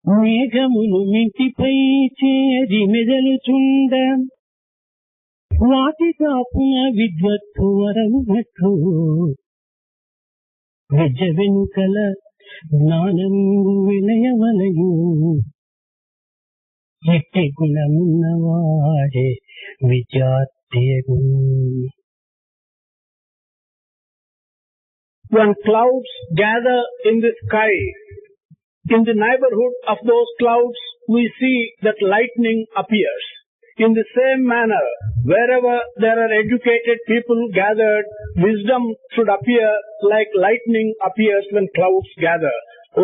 మేఘములు మింటిపై చేరి మెదలుచుండ వాటి కాపున విద్వత్తు వరమునట్టు విద్య వెనుకల జ్ఞానము వినయవలయు ఎట్టి గుణమున్నవాడే విద్యార్థియగు. When clouds gather in the sky, in the neighborhood of those clouds we see that lightning appears. In the same manner, wherever there are educated people gathered, wisdom should appear like lightning appears when clouds gather.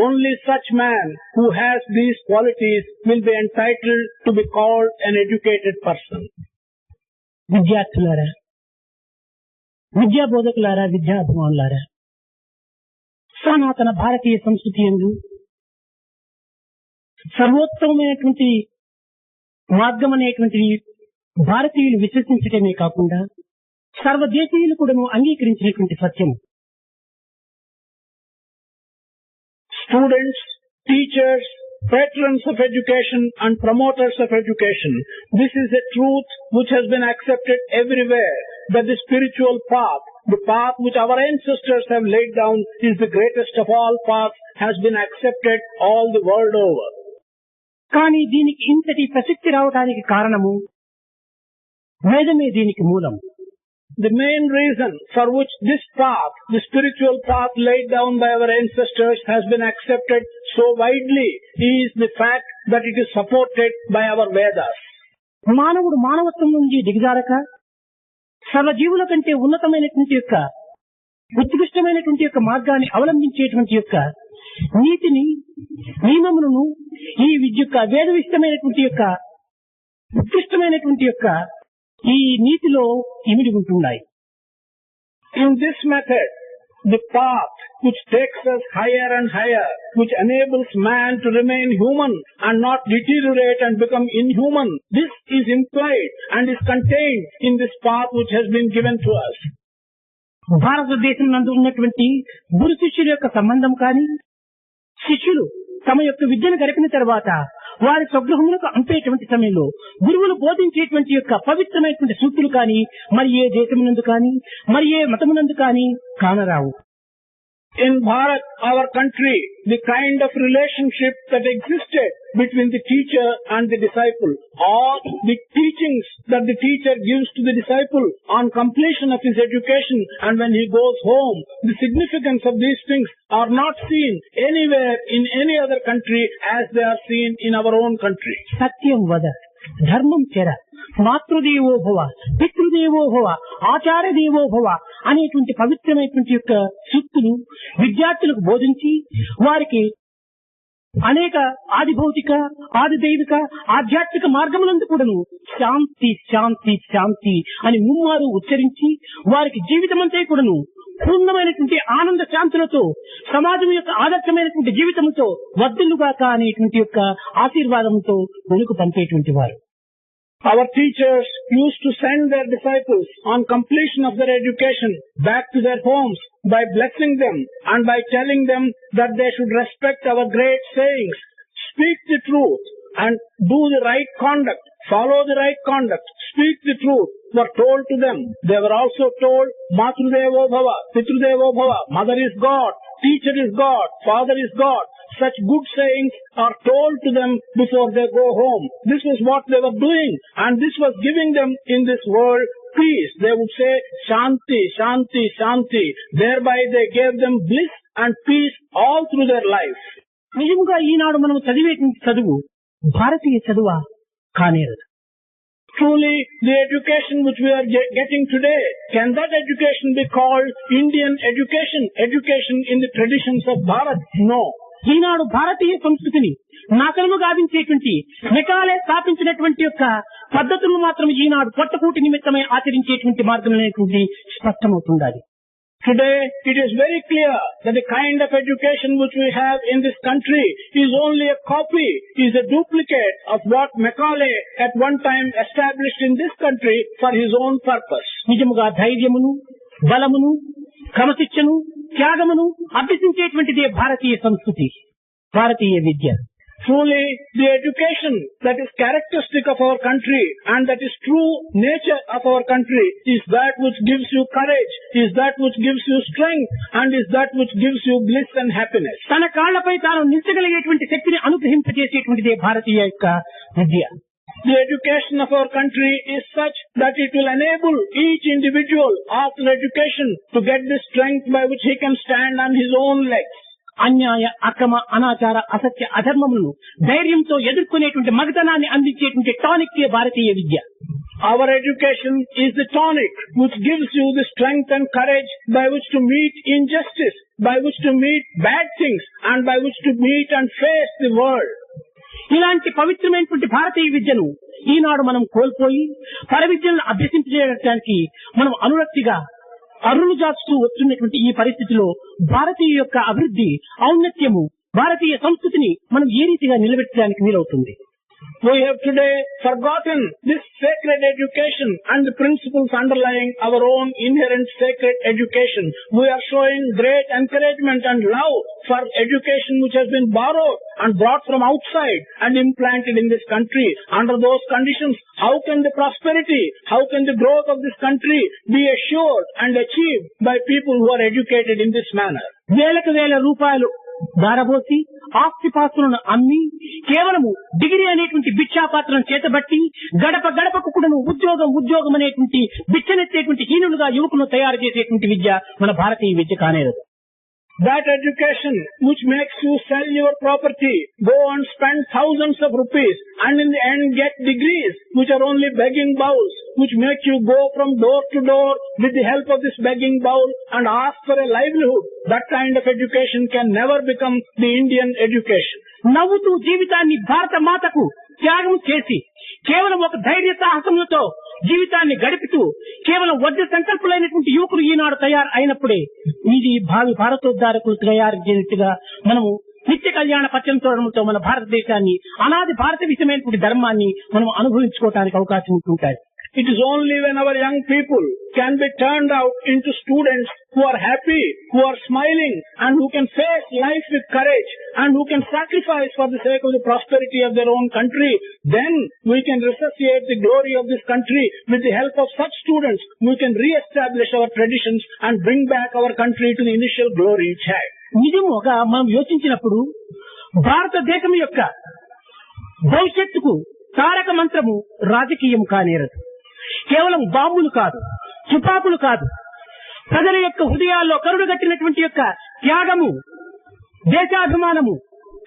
Only such man who has these qualities will be entitled to be called an educated person. విద్యార్థులారా, విద్యా బోధకులారా, విద్యాభిమానులారా, సనాతన భారతీయ సంస్కృతి యందు సర్వోత్తమైనటువంటి మార్గం అనేటువంటి భారతీయులు విశ్వసించటమే కాకుండా సర్వదేశీయులు కూడాను అంగీకరించినటువంటి సత్యం. Students, teachers, patrons of education and promoters of education, this is a truth which has been accepted everywhere, that the spiritual path, the path which our ancestors have laid down, is the greatest of all paths, has been accepted all the world over. కానీ దీనికి ఇంతటి ప్రసక్తి రావడానికి కారణము వేదమే దీనికి మూలం. The main reason for which this path, the spiritual path laid down by our ancestors, has been accepted so widely is the fact that it is supported by our Vedas. మానవుడు మానవత్వం నుంచి దిగజారక సర్వజీవుల కంటే ఉన్నతమైనటువంటి యొక్క ఉత్కృష్టమైనటువంటి యొక్క మార్గాన్ని అవలంబించేటువంటి యొక్క నీతిని, నియమములను ఈ విద్య యొక్క వేదవిష్టమైనటువంటి యొక్క ఉత్కృష్టమైనటువంటి యొక్క ఈ నీతిలో ఇమిడి ఉంటున్నాయి. In this method, the path which takes us higher and higher, which enables man to remain human and not deteriorate and become inhuman, this is implied and is contained in this path which has been given to us. భారతదేశం నందు ఉన్నటువంటి గురు శిష్యుల యొక్క సంబంధం కానీ, శిష్యులు తమ యొక్క విద్యను గడిపిన తర్వాత వారి స్వగృహములకు అంపేటువంటి సమయంలో గురువులు బోధించేటువంటి యొక్క పవిత్రమైనటువంటి సూక్తులు కానీ మరి ఏ దేశమునందు కానీ మరి ఏ మతమునందు కానీ కానరావు. In Bharat, our country, the kind of relationship that existed between the teacher and the disciple, or the teachings that the teacher gives to the disciple on completion of his education and when he goes home, the significance of these things are not seen anywhere in any other country as they are seen in our own country. సత్యం వద, ధర్మం చెర, మాతృదేవో భవ, పితృదేవో భవ, ఆచార్య దేవో భవ అనేటువంటి పవిత్రమైనటువంటి యొక్క సూక్తులు విద్యార్థులకు బోధించి వారికి అనేక ఆది భౌతిక, ఆది దైవిక, ఆధ్యాత్మిక మార్గములందు కూడాను శాంతి శాంతి శాంతి అని ముమ్మారు ఉచ్చరించి వారికి జీవితమంతా కూడాను పూర్ణమైనటువంటి ఆనంద శాంతులతో సమాజం యొక్క ఆదర్శమైనటువంటి జీవితంతో వర్ధిల్లుగాక అనేటువంటి యొక్క ఆశీర్వాదంతో వెనుక పంపేటువంటి వారు. Our teachers used to send their disciples on completion of their education back to their homes by blessing them and by telling them that they should respect our great sayings, speak the truth and do the right conduct, follow the right conduct, speak the truth, were told to them. They were also told, Matrudevo Bhava, Pitrudevo Bhava, mother is God, teacher is God, father is God. Such good sayings are told to them before they go home. This was what they were doing, and this was giving them in this world peace. They would say, Shanti, Shanti, Shanti. Thereby they gave them bliss and peace all through their life. నిజంగా ఈనాడు మనం చదివేటువంటి చదువు భారతీయ చదువా కానేరదు. Truly, the education which we are getting today, can that education be called Indian education, education in the traditions of Bharat? No. ఈనాడు భారతీయ సంస్కృతిని నాకలను గావించేటువంటి Macaulay స్థాపించినటువంటి యొక్క పద్ధతులను మాత్రం ఈనాడు పొట్టకూటి నిమిత్తమై ఆచరించేటువంటి మార్గం అనేటువంటి స్పష్టమవుతుండాలి. Today, it is very clear that the kind of education which we have in this country is only a copy, is a duplicate of what Macaulay at one time established in this country for his own purpose. నిజముగా ధైర్యమును, బలమును, క్రమశిక్షను, త్యాగమును అభ్యసించేటువంటిదే భారతీయ సంస్కృతి, భారతీయ విద్య. Truly, the education that is characteristic of our country and that is true nature of our country is that which gives you courage, is that which gives you strength, and is that which gives you bliss and happiness. తన కాళ్లపై తాను నిలిచగలిగేటువంటి శక్తిని అనుగ్రహింపజేసేటువంటిదే భారతీయ యొక్క విద్య. The education of our country is such that it will enable each individual after education to get the strength by which he can stand on his own legs. అన్యాయ అక్రమ అనాచార అసత్య అధర్మములను ధైర్యంతో ఎదుర్కొనేటువంటి మగతనాన్ని అందించేటువంటి tonic Bharatiya Vidya. Our education is the tonic which gives you the strength and courage by which to meet injustice, by which to meet bad things, and by which to meet and face the world. ఇలాంటి పవిత్రమైనటువంటి భారతీయ విద్యను ఈనాడు మనం కోల్పోయి పరవిద్యలను అభ్యసించడానికి మనం అనురక్తిగా అరులు జాస్తూ వస్తున్నటువంటి ఈ పరిస్థితిలో భారతీయ యొక్క అభివృద్ధి ఔన్నత్యము భారతీయ సంస్కృతిని మనం ఏ రీతిగా నిలబెట్టడానికి వీలవుతుంది? We have today forgotten this sacred education and the principles underlying our own inherent sacred education. We are showing great encouragement and love for education which has been borrowed and brought from outside and implanted in this country. Under those conditions, how can the prosperity, how can the growth of this country be assured and achieved by people who are educated in this manner? వేలకు వేల రూపాయలు దారబోసి ఆస్తిపాస్తులను అమ్మి కేవలము degree అనేటువంటి భిక్షాపాత్రను చేతబట్టి గడప గడపకు కూడా ఉద్యోగం అనేటువంటి బిచ్చనెత్తేటువంటి హీనులుగా యువకులను తయారు చేసేటువంటి విద్య మన భారతీయ విద్య కానేరదు. That education which makes you sell your property, go and spend thousands of rupees, and in the end get degrees which are only begging bowls, which make you go from door to door with the help of this begging bowl and ask for a livelihood. That kind of education can never become the Indian education. నవ్వుతూ జీవితాన్ని భారత మాతకు త్యాగం చేసి కేవలం ఒక ధైర్య సాహసములతో జీవితాన్ని గడుపుతూ కేవలం వజ్ర సంకల్పులైనటువంటి యువకులు ఈనాడు తయారు అయినప్పుడే ఇది భావి భారతోద్ధారకులు తయారు చేసినట్టుగా మనము నిత్య కళ్యాణ పచ్చం చూడడంతో మన భారతదేశాన్ని అనాది భారత విషయమైనటువంటి ధర్మాన్ని మనం అనుభవించుకోవడానికి అవకాశం ఉంటుంటాయి. It is only when our young people can be turned out into students who are happy, who are smiling, and who can face life with courage, and who can sacrifice for the sake of the prosperity of their own country, then we can resuscitate the glory of this country. With the help of such students, we can re-establish our traditions and bring back our country to the initial glory it had. నిజముగా మనం యోచించినప్పుడు భారతదేశం యొక్క భవిష్యత్తుకు తారక మంత్రము రాజకీయం కానేరదు. కేవలం బాంబులు కాదు, తుపాకులు కాదు, ప్రజల యొక్క హృదయాల్లో కరుడుగట్టినటువంటి యొక్క త్యాగము, దేశాభిమానము,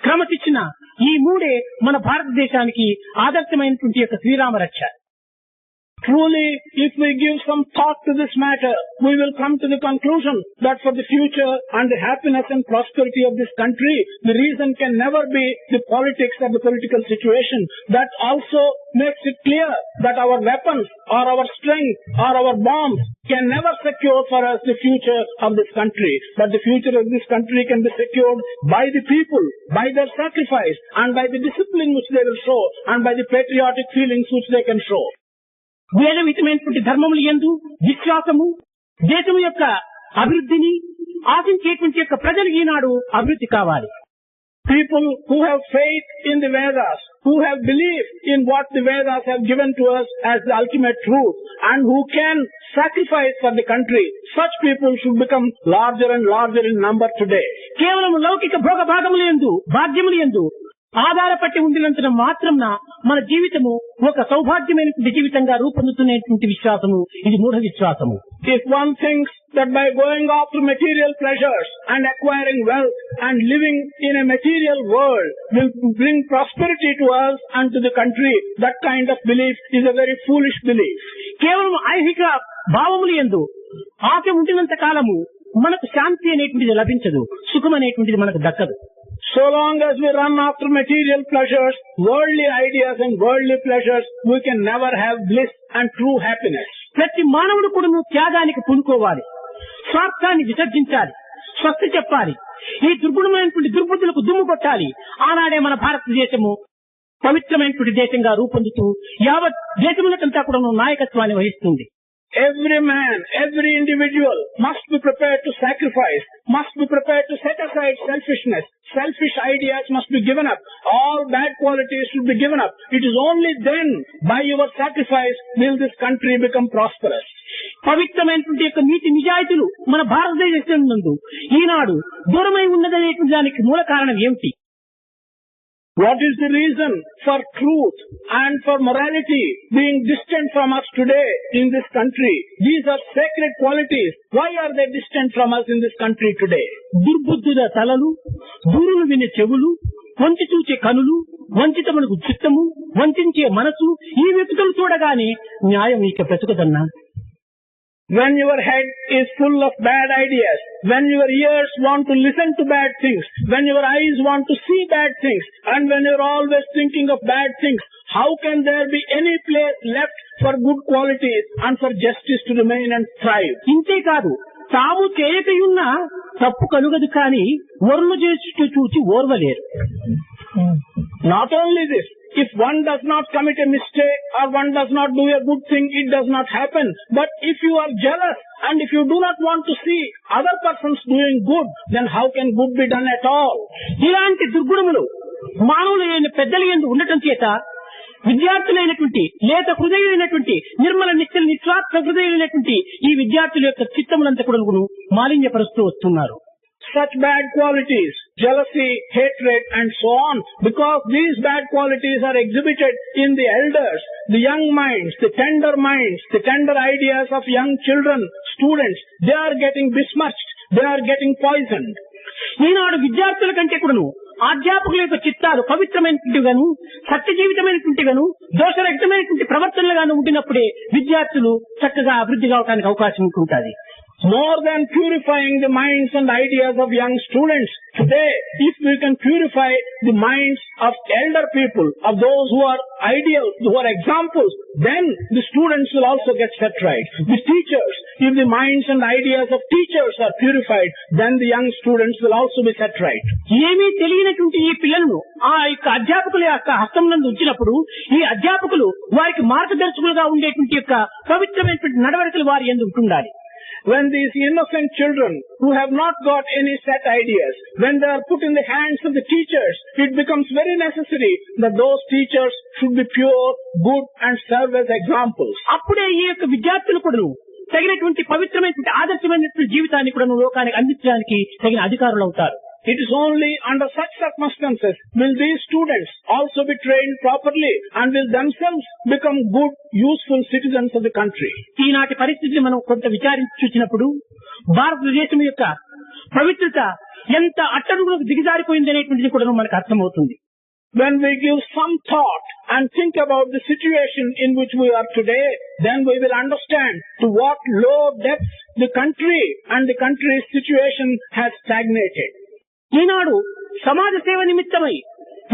క్రమశిక్షణ, ఈ మూడే మన భారతదేశానికి ఆదర్శమైనటువంటి యొక్క శ్రీరామ రక్ష. Truly, if we give some thought to this matter, we will come to the conclusion that for the future and the happiness and prosperity of this country, the reason can never be the politics or the political situation. That also makes it clear that our weapons or our strength or our bombs can never secure for us the future of this country. But the future of this country can be secured by the people, by their sacrifice, and by the discipline which they will show, and by the patriotic feelings which they can show. వేదవిధమైనటువంటి ధర్మములు యందు విశ్వాసము, దేశము యొక్క అభివృద్ధిని ఆశించేటువంటి యొక్క ప్రజలు ఈనాడు అభివృద్ధి కావాలి. People who have faith in the Vedas, who have belief in what the Vedas have given to us as the ultimate truth, and who can sacrifice for the country, such people should become larger and larger in number today. కేవలం లౌకిక భోగ భాగములు యందు భాగ్యములు యందు ఆధారపట్టి ఉండినంత మాత్రంన మన జీవితము ఒక సౌభాగ్యమైనటువంటి జీవితంగా రూపొందుతున్నటువంటి విశ్వాసము ఇది మూఢ విశ్వాసము. If one thinks that by going after material pleasures and acquiring wealth and living in a material world will bring prosperity to us and to the country, that kind of belief is a very foolish belief. కేవలం ఐహిక భావములు యందు ఆశ ఉండినంత కాలము మనకు శాంతి అనేటువంటిది లభించదు, సుఖం అనేటువంటిది మనకు దక్కదు. So long as we run after material pleasures, worldly ideas and worldly pleasures, we can never have bliss and true happiness. ప్రతి మానవుడు కూడా త్యాగానికి పూనుకోవాలి, స్వార్థాన్ని విసర్జించాలి, స్వస్తి చెప్పాలి, ఈ దుర్గుణమైనటువంటి దుర్బుద్ధులకు దుమ్ము కొట్టాలి. ఆనాడే మన భారతదేశము పవిత్రమైనటువంటి దేశంగా రూపొందుతూ యావత్ దేశములకంతా కూడా నాయకత్వాన్ని వహిస్తుంది. Every man, every individual must be prepared to sacrifice, must be prepared to set aside selfishness. Selfish ideas must be given up. All bad qualities should be given up. It is only then, by your sacrifice, will this country become prosperous. పవిత్రమైనటువంటి యొక్క నీతి నిజాయితీలు మన భారతదేశం నందు ఈనాడు దూరమై ఉన్నదనేటువంటి దానికి మూల కారణం ఏమిటి? What is the reason for truth and for morality being distant from us today in this country? These are sacred qualities. Why are they distant from us in this country today? దుర్బుద్ధుల తలలు, దూరులు వినే చెవులు, వంచి చూచే కనులు, వంచితమునకు చిత్తము, వంచే మనసు, ఈ వ్యక్తులు చూడగానే న్యాయం ఇక బ్రతుకుదన్నా. When your head is full of bad ideas, when your ears want to listen to bad things, when your eyes want to see bad things, and when you're always thinking of bad things, how can there be any place left for good qualities and for justice to remain and thrive? ఇంతే కాదు, తాము చేయకయున్న తప్పు కలుగదు కానీ వరులు చేస్తూ చూచి ఓర్వలేరు. Not only this, if one does not commit a mistake or one does not do a good thing, it does not happen. But if you are jealous and if you do not want to see other persons doing good, then how can good be done at all? ఇలాంటి దుర్గుణములు మానవులైన పెద్దల యందు ఉండటం చేత విద్యార్థులైనటువంటి లేత హృదయులైనటువంటి నిర్మల నిస్వార్థ హృదయులైనటువంటి ఈ విద్యార్థుల యొక్క చిత్తములంతా కూడా మాలిన్యపరుస్తూ వస్తున్నారు. Such bad qualities, jealousy, hatred and so on, because these bad qualities are exhibited in the elders, the young minds, the tender ideas of young children, students, they are getting besmirched, they are getting poisoned. ఈనాడు విద్యార్థుల కంటే కూడాను అధ్యాపకుల యొక్క చిత్తాలు పవిత్రమైనటువంటిగాను, సత్య జీవితమైనటువంటిగాను, దోషరహితమైనటువంటి ప్రవర్తనలుగాను ఉండినప్పుడే విద్యార్థులు చక్కగా అభివృద్ధి కావడానికి అవకాశం ఉంటుంది. More than purifying the minds and ideas of young students, today, if we can purify the minds of elder people, of those who are ideals, who are examples, then the students will also get set right. The teachers, if the minds and ideas of teachers are purified, then the young students will also be set right. ఏమీ తెలియనటువంటి ఈ పిల్లలను ఆ యొక్క అధ్యాపకుల యొక్క హస్తం నందు ఉంచినప్పుడు ఈ అధ్యాపకులు వారికి మార్గదర్శకులుగా ఉండేటువంటి యొక్క పవిత్రమైనటువంటి నడవడికలు వారి యందు ఉంటుండాలి. When these innocent children who have not got any set ideas, when they are put in the hands of the teachers, it becomes very necessary that those teachers should be pure, good and serve as examples. అప్పుడే ఈ యొక్క విద్యార్థులు కూడా తగినటువంటి పవిత్రమైనటువంటి ఆదర్శమైనటువంటి జీవితాన్ని కూడా లోకానికి అందించడానికి తగిన అధికారులు అవుతారు. It is only under such circumstances will these students also be trained properly and will themselves become good, useful citizens of the country. ఈనాటి పరిస్థితిని మనం కొంత విచారించి చూసినప్పుడు భారతదేశం యొక్క పవిత్రత ఎంత అట్టడుగులకు దిగజారిపోయింది అనేటువంటిది కూడా మనకు అర్థమవుతుంది. When we give some thought and think about the situation in which we are today, then we will understand to what low depths the country and the country's situation has stagnated. ఈనాడు సమాజ సేవ నిమిత్తమై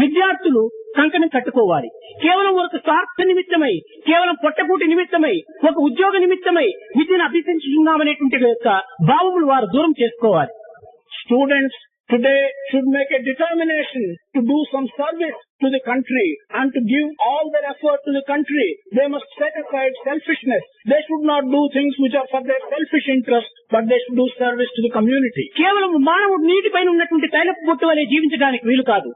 విద్యార్థులు కంకణం కట్టుకోవాలి. కేవలం ఒక స్వార్థ నిమిత్తమై, కేవలం పొట్టకూటి నిమిత్తమై, ఒక ఉద్యోగ నిమిత్తమై విద్యను అభ్యసించుతున్నామనేటువంటి యొక్క భావములు వారు దూరం చేసుకోవాలి. Students today should make a determination to do some service to the country and to give all their effort to the country. They must set aside selfishness. They should not do things which are for their selfish interest, but they should do service to the community. కేవలం మానవుడు నీటిపైన ఉన్నటువంటి తైలపు బొట్టు వలె జీవించడానికి వీలు కాదు.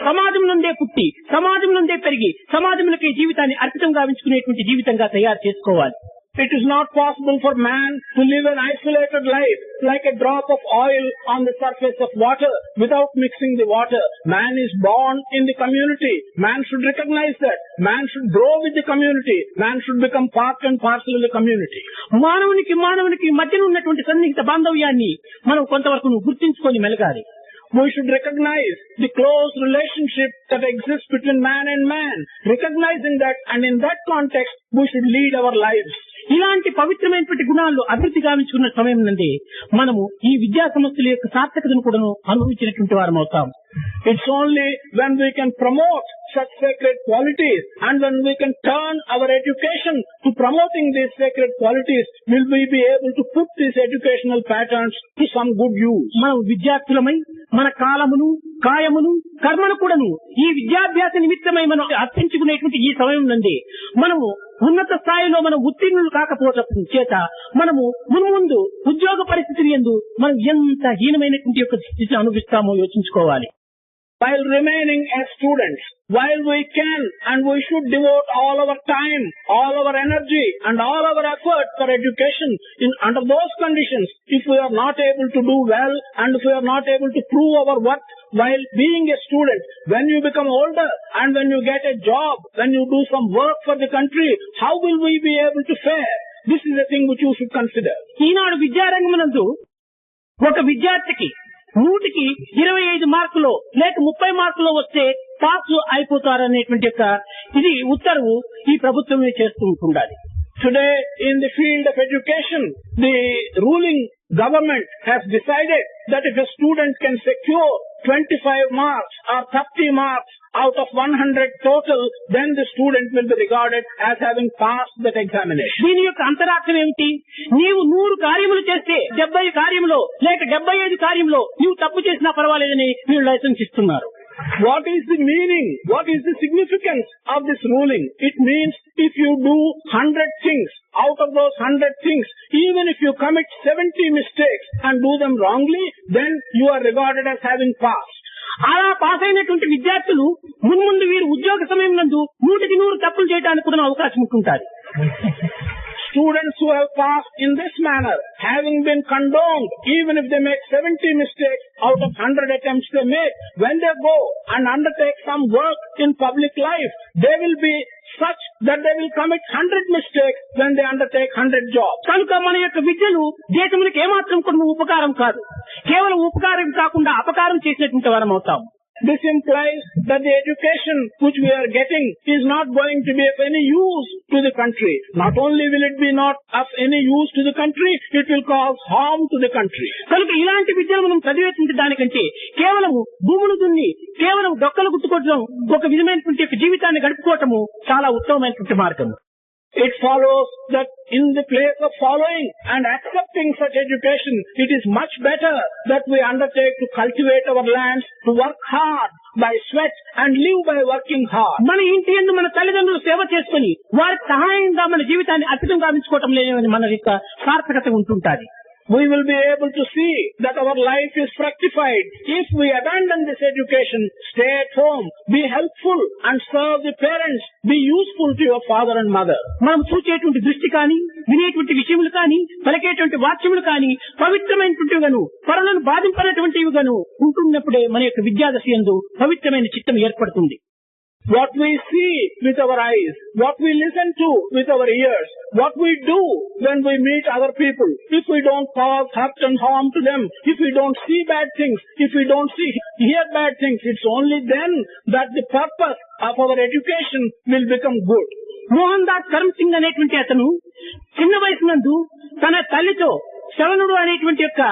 సమాజం నుండే పుట్టి, సమాజం నుండే పెరిగి, సమాజంలోకి జీవితాన్ని అర్పితం గావించుకునేటువంటి జీవితంగా తయారు చేసుకోవాలి. It is not possible for man to live an isolated life like a drop of oil on the surface of water without mixing the water. Man is born in the community. Man should recognize that. Man should grow with the community. Man should become part and parcel of the community. మానవునికి మధ్యన ఉన్నటువంటి సన్నిహిత బాంధవ్యాన్ని మనం కొంతవరకు గుర్తించుకొని మెలగాలి. We should recognize the close relationship that exists between man and man. Recognizing that, and in that context, we should lead our lives. ఇలాంటి పవిత్రమైనటువంటి గుణాలను అభివృద్ధి గావించుకున్న సమయం నుండి మనము ఈ విద్యా సంస్థల యొక్క సార్థకతను కూడా అనుభవించినటువంటి వారం అవుతాం. It's only when we can promote such sacred qualities and when we can turn our education to promoting these sacred qualities will we be able to put these educational patterns to some good use. మనం విద్యార్థులమై మన కాలమును కాయమును కర్మను కూడాను ఈ విద్యాభ్యాస నిమిత్తమై మనం అర్పించుకునేటువంటి ఈ సమయం నుండి మనము ఉన్నత స్థాయిలో మనం ఉత్తీర్ణులు కాకపోవడం చేత మనము మున్ముందు ఉద్యోగ పరిస్థితులు యందు మనం ఎంత హీనమైనటువంటి యొక్క స్థితిని అనుభవిస్తామో యోచించుకోవాలి. While remaining as students, while we can and we should devote all our time, all our energy and all our effort for education, under those conditions, if we are not able to do well and if we are not able to prove our worth while being a student, when you become older and when you get a job, when you do some work for the country, how will we be able to fare? This is a thing which you should consider. ఈనాడు విద్యారంగమునందు ఒక విద్యార్థికి 100కి 25 మార్కులు లేక 30 మార్కులు వస్తే pass అయిపోతారనేటువంటి యొక్క ఇది ఉత్తర్వు ఈ ప్రభుత్వమే చేస్తూ ఉంటుండాలి. Today, in the field of education, the ruling government has decided that if a student can secure 25 marks or 30 marks out of 100 total, then the student will be regarded as having passed that examination. దీని యొక్క అంతరార్థం ఏమిటి? నీవు 100 కార్యములు చేస్తే 70 కార్యములో లేక 75 కార్యములో నీవు తప్పు చేసినా పర్వాలేదని వీళ్ళు లైసెన్స్ ఇస్తున్నారు. What is the meaning? What is the significance of this ruling? It means if you do 100 things, out of those 100 things, even if you commit 70 mistakes and do them wrongly, then you are regarded as having passed. అలా pass అయినటువంటి విద్యార్థులు మున్ముందు వీరు ఉద్యోగ సమయం నందు 100కి 100 తప్పులు చేయడానికి కూడా అవకాశం ఉంటుంది. Students who have passed in this manner, having been condoned, even if they make 70 mistakes out of 100 attempts they make, when they go and undertake some work in public life, they will be such that they will commit 100 mistakes when they undertake 100 jobs. కనుక మన యొక్క విద్యలు దేశమునికి ఏమాత్రం కూడా ఉపకారం కాదు, కేవలం ఉపకారం కాకుండా అపకారం చేసినటువంటి వారం అవుతాం. This implies that the education which we are getting is not going to be of any use to the country. Not only will it be not of any use to the country, it will cause harm to the country. కనుక ఇలాంటి విద్యను మనం చదివేటువంటి దానికంటే కేవలం భూములు దున్ని కేవలం డొక్కలు గుట్టుకోవడం ఒక విధమైనటువంటి జీవితాన్ని గడుపుకోవటము చాలా ఉత్తమమైనటువంటి మార్గం. It follows that in the place of following and accepting such education, it is much better that we undertake to cultivate our lands, to work hard by sweat and live by working hard. మన ఇంటి యందు మన తల్లిదండ్రులు సేవ చేసుకుని వారికి సహాయంగా మన జీవితాన్ని అర్పితం గావించుకోవటం లేని మన యొక్క సార్థకత ఉంటుంటుంది. We will be able to see that our life is fructified if we abandon this education, stay at home, be helpful and serve the parents, be useful to your father and mother. మనం చూచేటువంటి దృష్టి కానీ వినేటువంటి విషయములు కానీ పలికేటువంటి వాక్యములు కానీ పవిత్రమైనటువంటివి గాను పరులను బాధింపనటువంటివి గాను ఉంటున్నప్పుడే మన యొక్క విద్యాదశ యందు పవిత్రమైన చిత్తం ఏర్పడుతుంది. What we see with our eyes, what we listen to with our ears, what we do when we meet other people, if we don't cause hurt and harm to them, if we don't see bad things, if we don't hear bad things, it's only then that the purpose of our education will become good. Mohan Das కరమ్సింగ్ అనేటువంటి అతను చిన్న వయసు నందు తన తల్లితో శవనుడు అనేటువంటి యొక్క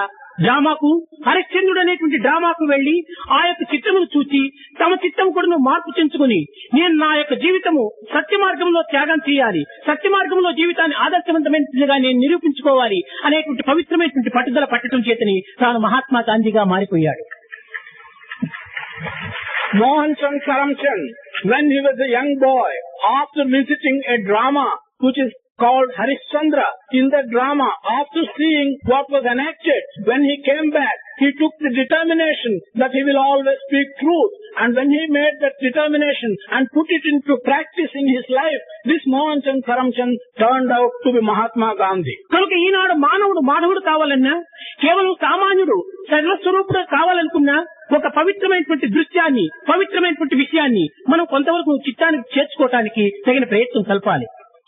డ్రామాకు హరిశ్చంద్రుడు అనేటువంటి డ్రామాకు వెళ్లి ఆ యొక్క చిత్రమును చూచి తమ చిత్తం కూడా మార్పు చెంచుకుని నేను నా యొక్క జీవితము సత్య మార్గంలో త్యాగం చేయాలి, సత్య మార్గంలో జీవితాన్ని ఆదర్శవంతమైనదిగా నేను నిరూపించుకోవాలి అనేటువంటి పవిత్రమైనటువంటి పట్టుదల పట్టడం చేతని తాను మహాత్మా గాంధీగా మారిపోయాడు. Mohan Chand Karamchand, when he was a young boy, after visiting a drama which is called Harishchandra, in the drama, after seeing what was enacted, when he came back, he took the determination that he will always speak truth. And when he made that determination and put it into practice in his life, this Mohan Chand Karamchand turned out to be Mahatma Gandhi. కనుక ఈనాడు మానవుడు కావాలన్నా కేవలం సామాన్యుడు సర్వస్వరూపుడు కావాలనుకున్నా ఒక పవిత్రమైనటువంటి దృశ్యాన్ని పవిత్రమైనటువంటి విషయాన్ని మనం కొంతవరకు చిత్తానికి చేర్చుకోవటానికి తగిన ప్రయత్నం కల్పాలి.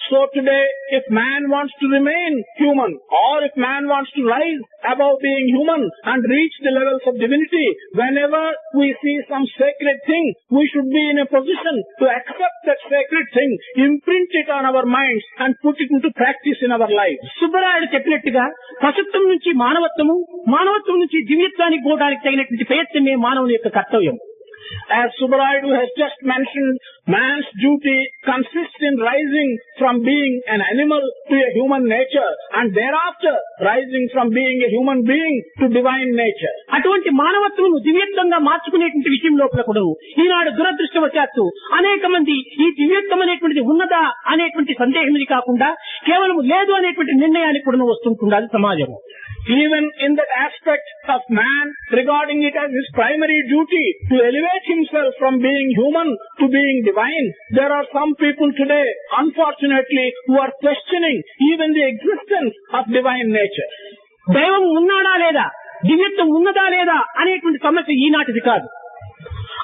So today, if man wants to remain human, or if man wants to rise above being human and reach the levels of divinity, whenever we see some sacred thing, we should be in a position to accept that sacred thing, imprint it on our minds and put it into practice in our lives. Subbarayudu చెప్పినట్టుగా పశుత్వం నుంచి మానవత్వము, మానవత్వం నుంచి దివ్యత్వానికి పోవడానికి తగినటువంటి ప్రయత్నమే మానవుని యొక్క కర్తవ్యం. As Subarayadu has just mentioned, man's duty consists in rising from being an animal to a human nature and thereafter rising from being a human being to divine nature. అటువంటి మానవత్వము దివ్యత్వంగా మార్చుకునేటువంటి విషయం లోపల కూడా ఈనాడు దురదృష్టవశాత్తు అనేక మంది ఈ దివ్యత్వం అనేటువంటిది ఉన్నదా అనేటువంటి సందేహం కాకుండా కేవలం లేదు అనేటువంటి నిర్ణయానికి కూడా వస్తుంటుండాలి సమాజము. Even in that aspect of man, regarding it as his primary duty to elevate himself from being human to being divine, there are some people today, unfortunately, who are questioning even the existence of divine nature. దైవం ఉన్నాడా లేదా, దివ్యత్వం ఉన్నదా లేదా అనేటువంటి సమస్య ఈనాటిది కాదు.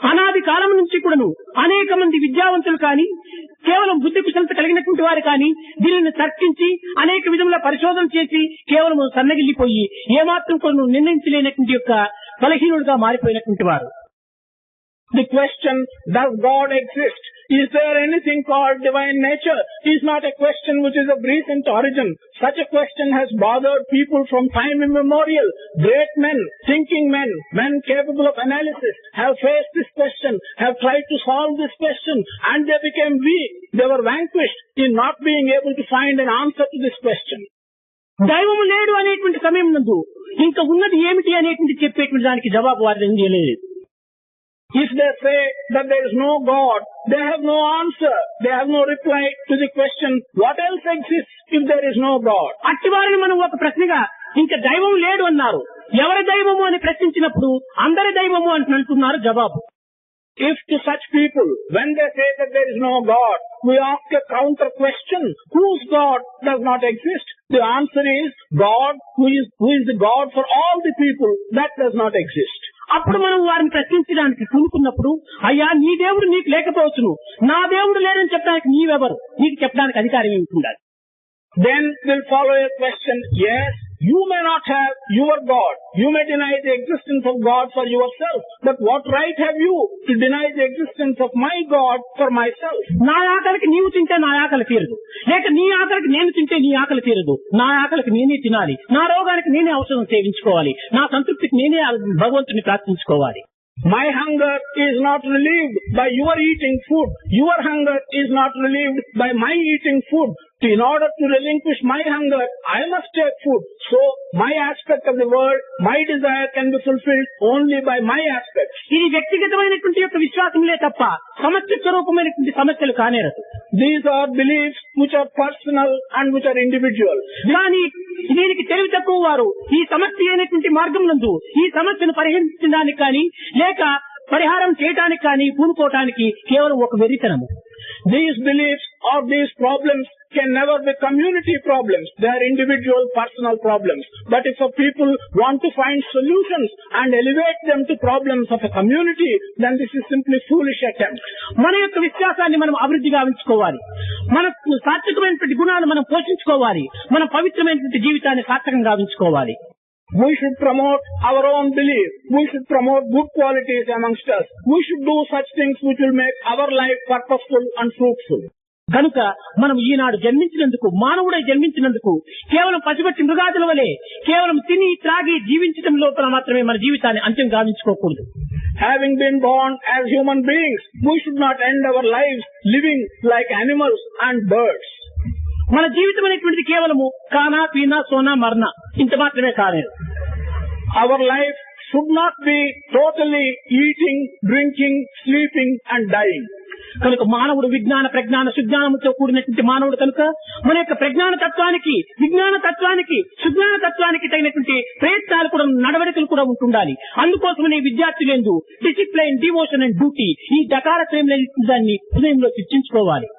అనాది కాలం నుంచి కూడాను అనేక మంది విద్యావంతులు కానీ కేవలం బుద్ధి కుశలత కలిగినటువంటి వారు కానీ దీనిని తర్కించి అనేక విధముల పరిశోధన చేసి కేవలం సన్నగిల్లిపోయి ఏమాత్రం కొన్ని నిర్ణయించలేనటువంటి యొక్క బలహీనుడుగా మారిపోయినటువంటి వారు. The question, does God exist? Is there anything called divine nature? Is not a question which is of recent origin. Such a question has bothered people from time immemorial. Great men, thinking men, men capable of analysis, have faced this question, have tried to solve this question, and they became weak. They were vanquished in not being able to find an answer to this question. దైవము లేడు అనేటువంటి సమయం నందు ఇంకా ఉన్నది ఏమిటి అనేటువంటి చెప్పేటువంటి దానికి జవాబు వారు లేదు. If they say that there is no God, they have no answer. They have no reply to the question, what else exists if there is no God? అట్టివారిని మనం ఒక ప్రశ్నగా ఇంకా దైవం లేడు అన్నారు. ఎవరి దైవము అని ప్రశ్నించినప్పుడు అందరి దైవము అంటున్నారు జవాబు. If to such people, when they say that there is no God, we ask a counter question, whose God does not exist? The answer is God, who is the God for all the people, that does not exist. అప్పుడు మనం వారిని ప్రశ్నించడానికి కూనుకున్నప్పుడు, అయ్యా నీ దేవుడు నీకు లేకపోవచ్చును, నా దేవుడు లేదని చెప్పడానికి నీవెవరు, నీకు చెప్పడానికి అధికారం ఏమిటి ఉండాలి? Then will follow a question, yes, you may not have your God, you may deny the existence of God for yourself, but what right have you to deny the existence of my God for myself? నా ఆకలికి నీవు తింటే నా ఆకలి తీరదు, లేక నీ ఆకలికి నేను తింటే నీ ఆకలి తీరదు. నా ఆకలికి నేనే తినాలి, నా రోగానికి నేనే ఔషధం సేవించుకోవాలి, నా సంతృప్తికి నేనే భగవంతుని ప్రార్థించుకోవాలి. My hunger is not relieved by your eating food. Your hunger is not relieved by my eating food. In order to relinquish my hunger, I must take food. So, my aspect of the world, my desire can be fulfilled only by my aspect. ఇది వ్యక్తిగతమైనటువంటి యొక్క విశ్వాసములే తప్ప సమస్య స్వరూపమైనటువంటి సమస్యలు కానేరదు. These are beliefs which are personal and which are individual. కానీ దీనికి తెలివి తక్కువ వారు ఈ సమస్య అయినటువంటి మార్గం నందు ఈ సమస్యను పరిహరించడానికి కానీ లేక పరిహారం చేయడానికి కానీ పూనుకోవటానికి కేవలం ఒక వెరితనము. These beliefs or these problems can never be community problems. They are individual, personal problems. But if a people want to find solutions and elevate them to problems of a community, then this is simply foolish attempt. మన యొక్క విశ్వాసాన్ని మనం అభివృద్ధి గావించుకోవాలి, మన సాత్వికమైనటువంటి గుణాలు మనం పోషించుకోవాలి, మన పవిత్రమైనటువంటి జీవితాన్ని సార్థకంగా గావించుకోవాలి. We should promote our own belief. We should promote good qualities amongst us. We should do such things which will make our life purposeful and fruitful. కనుక మనం ఈనాడు జన్మించినందుకు, మానవుడై జన్మించినందుకు కేవలం పసిగట్టి మృగాదుల వలె కేవలం తిని త్రాగి జీవించడం లోపల మాత్రమే మన జీవితాన్ని అంత్యం గావించుకోకూడదు. Having been born as human beings, we should not end our lives living like animals and birds. మన జీవితం అనేటువంటిది కేవలము కానా పీనా సోనా మరణ ఇంత మాత్రమే కాలేదు. Our life should not be totally eating, drinking, sleeping and dying. కనుక మానవుడు విజ్ఞాన ప్రజ్ఞాన సుజ్ఞానముతో కూడినటువంటి మానవుడు కనుక మన యొక్క ప్రజ్ఞాన తత్వానికి, విజ్ఞాన తత్వానికి, సుజ్ఞాన తత్వానికి తగినటువంటి ప్రయత్నాలు కూడా, నడవడికలు కూడా ఉంటుండాలి. అందుకోసమనే విద్యార్థులందు డిసిప్లైన్, డివోషన్ అండ్ డ్యూటీ ఈ దకారత్వం దాన్ని హృదయంలో చర్చించుకోవాలి.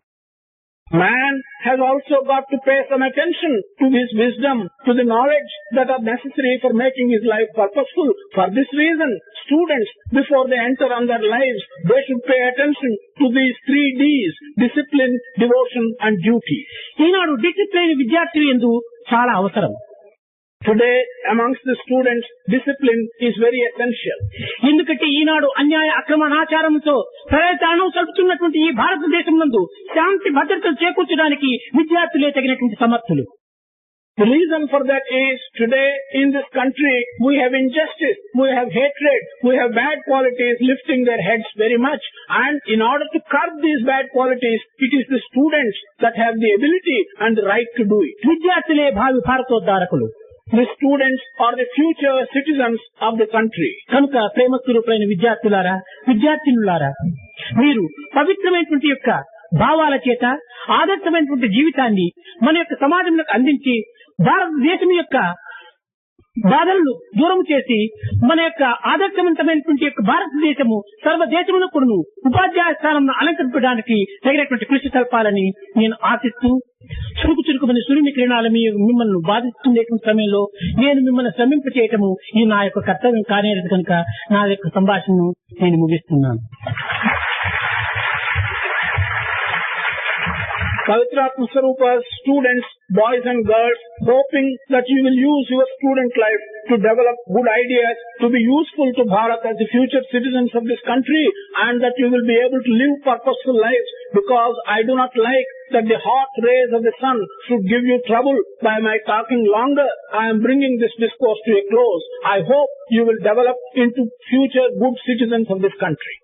Man has also got to pay some attention to his wisdom, to the knowledge that are necessary for making his life purposeful. For this reason, students, before they enter on their lives, they should pay attention to these 3 Ds, discipline, devotion and duty. Eenadu discipline విద్యార్థి యందు చాలా అవసరం. Today, amongst the students, discipline is very essential. ఎందుకంటే ఈనాడు అన్యాయ అక్రమణాచారంతో ప్రయత్నం సలుపుతున్నటువంటి ఈ భారతదేశం నందు శాంతి భద్రతలు చేకూర్చడానికి విద్యార్థులే తగినటువంటి సమర్థులు. The reason for that is today in this country we have injustice, we have hatred, we have bad qualities lifting their heads very much, and in order to curb these bad qualities, it is the students that have the ability and the right to do it. విద్యార్థులే భావి భారతోద్ధారకులు. The students are the future citizens of the country. కనుక ప్రేమ స్వరూపులైన విద్యార్థులారా, విద్యార్థినులారా, మీరు పవిత్రమైనటువంటి యొక్క భావాల చేత ఆదర్శమైనటువంటి జీవితాన్ని మన యొక్క సమాజంలో అందించి భారతదేశం యొక్క బాధలను దూరం చేసి మన యొక్క ఆదర్శవంతమైనటువంటి యొక్క భారతదేశము సర్వదేశంలో కూడా ఉపాధ్యాయ స్థానం అలంకరించడానికి తగినటువంటి కృషి సల్పాలని నేను ఆశిస్తూ, చురుకుమని సూర్యుని కిరణాలు మిమ్మల్ని బాధిస్తుండేటువంటి సమయంలో నేను మిమ్మల్ని శ్రమింప చేయటము ఈ నా యొక్క కర్తవ్యం కానేది కనుక నా యొక్క సంభాషణను నేను ముగిస్తున్నాను. Pavitratma Swarupas, students, boys and girls, hoping that you will use your student life to develop good ideas, to be useful to Bharat as the future citizens of this country, and that you will be able to live purposeful lives, because I do not like that the hot rays of the sun should give you trouble by my talking longer. I am bringing this discourse to a close. I hope you will develop into future good citizens of this country.